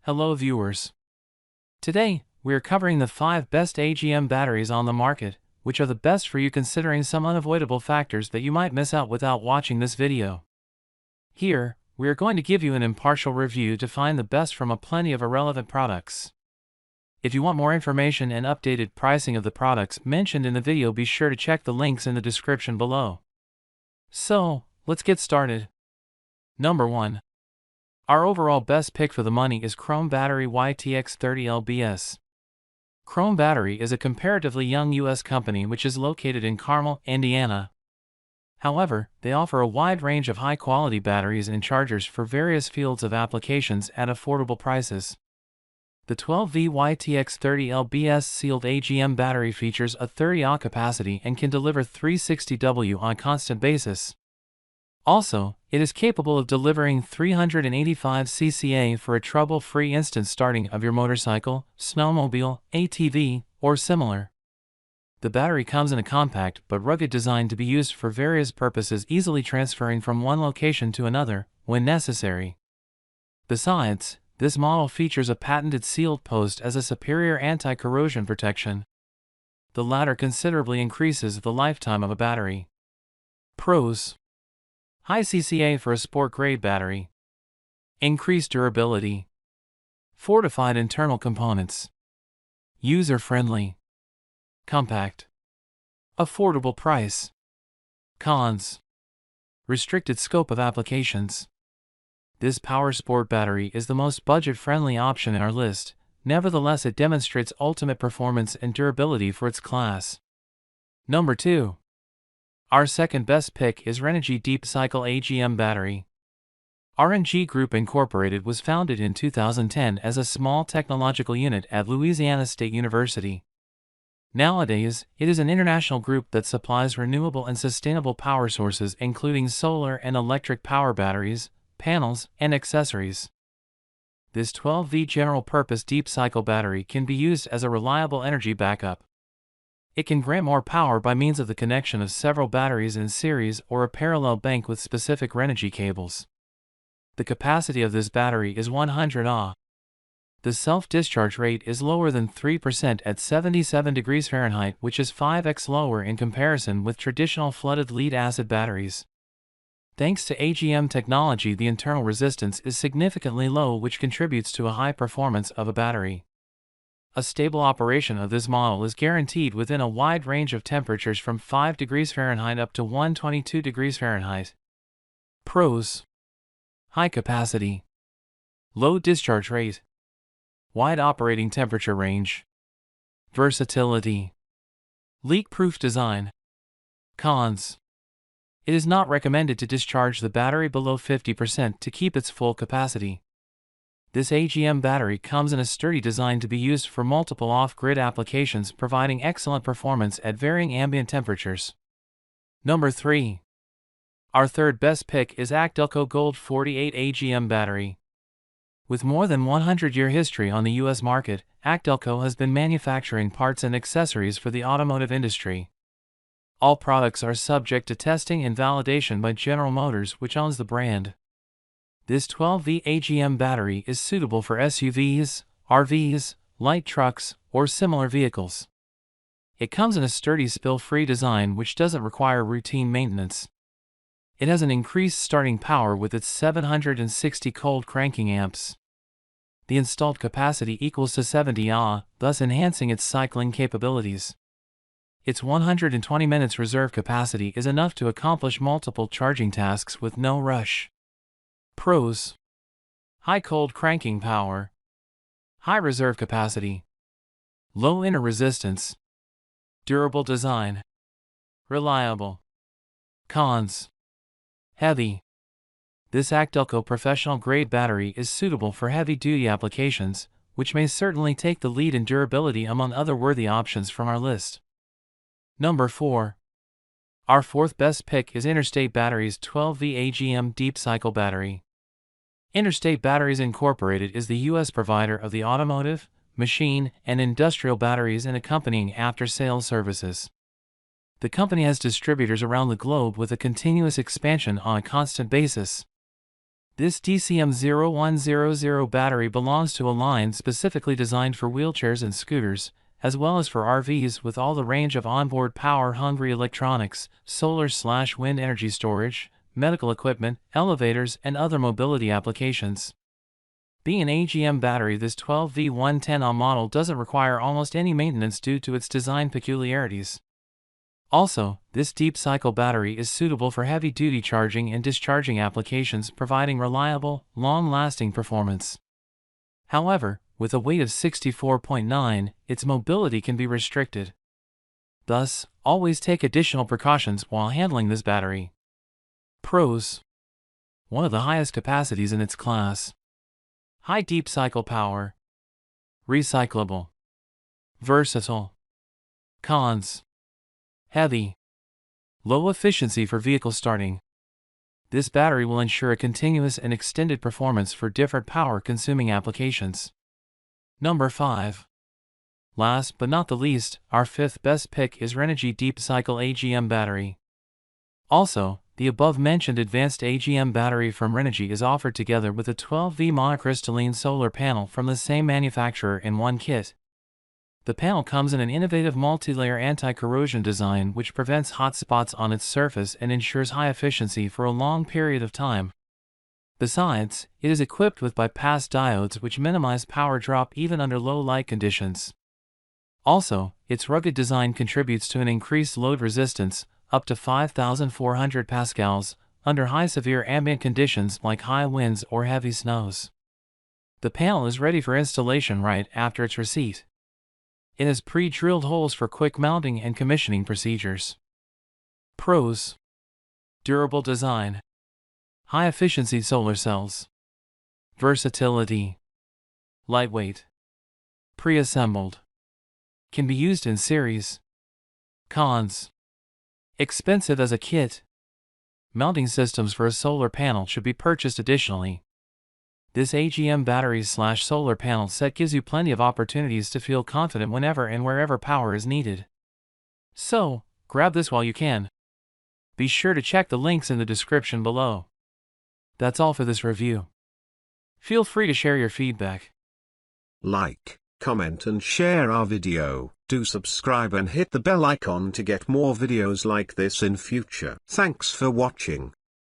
Hello viewers. Today, we are covering the 5 best AGM batteries on the market, which are the best for you considering some unavoidable factors that you might miss out without watching this video. Here, we are going to give you an impartial review to find the best from a plenty of irrelevant products. If you want more information and updated pricing of the products mentioned in the video, be sure to check the links in the description below. So, let's get started. Number 1. Our overall best pick for the money is Chrome Battery YTX30L BS. Chrome Battery is a comparatively young U.S. company which is located in Carmel, Indiana. However, they offer a wide range of high-quality batteries and chargers for various fields of applications at affordable prices. The 12V YTX30L BS sealed AGM battery features a 30Ah capacity and can deliver 360W on a constant basis. Also, it is capable of delivering 385 cca for a trouble-free instant starting of your motorcycle, snowmobile, ATV, or similar. The battery comes in a compact but rugged design to be used for various purposes, easily transferring from one location to another when necessary. Besides, this model features a patented sealed post as a superior anti-corrosion protection. The latter considerably increases the lifetime of a battery. Pros: high cca for a sport-grade battery. Increased durability. Fortified internal components. User-friendly. Compact. Affordable price. Cons: restricted scope of applications. This power sport battery is the most budget-friendly option in our list. Nevertheless, it demonstrates ultimate performance and durability for its class. Number 2. Our second best pick is Renogy Deep Cycle AGM Battery. RNG Group Inc. was founded in 2010 as a small technological unit at Louisiana State University. Nowadays, it is an international group that supplies renewable and sustainable power sources including solar and electric power batteries, panels, and accessories. This 12V general-purpose deep cycle battery can be used as a reliable energy backup. It can grant more power by means of the connection of several batteries in series or a parallel bank with specific Renogy cables. The capacity of this battery is 100 Ah. The self-discharge rate is lower than 3% at 77 degrees Fahrenheit, which is 5x lower in comparison with traditional flooded lead-acid batteries. Thanks to AGM technology, the internal resistance is significantly low, which contributes to a high performance of a battery. A stable operation of this model is guaranteed within a wide range of temperatures from 5 degrees Fahrenheit up to 122 degrees Fahrenheit. Pros: high capacity. Low discharge rate. Wide operating temperature range. Versatility. Leak-proof design. Cons: it is not recommended to discharge the battery below 50% to keep its full capacity. This AGM battery comes in a sturdy design to be used for multiple off-grid applications, providing excellent performance at varying ambient temperatures. Number 3. Our third best pick is ACDelco Gold 48 AGM Battery. With more than 100-year history on the U.S. market, ACDelco has been manufacturing parts and accessories for the automotive industry. All products are subject to testing and validation by General Motors, which owns the brand. This 12V AGM battery is suitable for SUVs, RVs, light trucks, or similar vehicles. It comes in a sturdy spill-free design which doesn't require routine maintenance. It has an increased starting power with its 760 cold cranking amps. The installed capacity equals to 70 Ah, thus enhancing its cycling capabilities. Its 120 minutes reserve capacity is enough to accomplish multiple charging tasks with no rush. Pros: high cold cranking power. High reserve capacity. Low inner resistance. Durable design. Reliable. Cons: heavy. This ACDelco professional-grade battery is suitable for heavy-duty applications, which may certainly take the lead in durability among other worthy options from our list. Number 4. Our fourth best pick is Interstate Battery's 12V AGM Deep Cycle Battery. Interstate Batteries Incorporated is the U.S. provider of the automotive, machine, and industrial batteries and accompanying after-sales services. The company has distributors around the globe with a continuous expansion on a constant basis. This DCM0100 battery belongs to a line specifically designed for wheelchairs and scooters, as well as for RVs with all the range of onboard power-hungry electronics, solar/wind energy storage, medical equipment, elevators, and other mobility applications. Being an AGM battery, this 12V110A model doesn't require almost any maintenance due to its design peculiarities. Also, this deep cycle battery is suitable for heavy-duty charging and discharging applications, providing reliable, long-lasting performance. However, with a weight of 64.9, its mobility can be restricted. Thus, always take additional precautions while handling this battery. Pros: one of the highest capacities in its class. High deep cycle power. Recyclable. Versatile. Cons: heavy. Low efficiency for vehicle starting. This battery will ensure a continuous and extended performance for different power-consuming applications. Number 5. Last but not the least, our 5th best pick is Renogy Deep Cycle AGM Battery. Also, the above-mentioned advanced AGM battery from Renogy is offered together with a 12V monocrystalline solar panel from the same manufacturer in one kit. The panel comes in an innovative multi-layer anti-corrosion design which prevents hot spots on its surface and ensures high efficiency for a long period of time. Besides, it is equipped with bypass diodes which minimize power drop even under low light conditions. Also, its rugged design contributes to an increased load resistance, up to 5,400 pascals, under high severe ambient conditions like high winds or heavy snows. The panel is ready for installation right after its receipt. It has pre-drilled holes for quick mounting and commissioning procedures. Pros: durable design. High-efficiency solar cells. Versatility. Lightweight. Pre-assembled. Can be used in series. Cons: expensive as a kit. Mounting systems for a solar panel should be purchased additionally. This AGM battery/solar panel set gives you plenty of opportunities to feel confident whenever and wherever power is needed. So, grab this while you can. Be sure to check the links in the description below. That's all for this review. Feel free to share your feedback. Like, comment and share our video. Do subscribe and hit the bell icon to get more videos like this in future. Thanks for watching.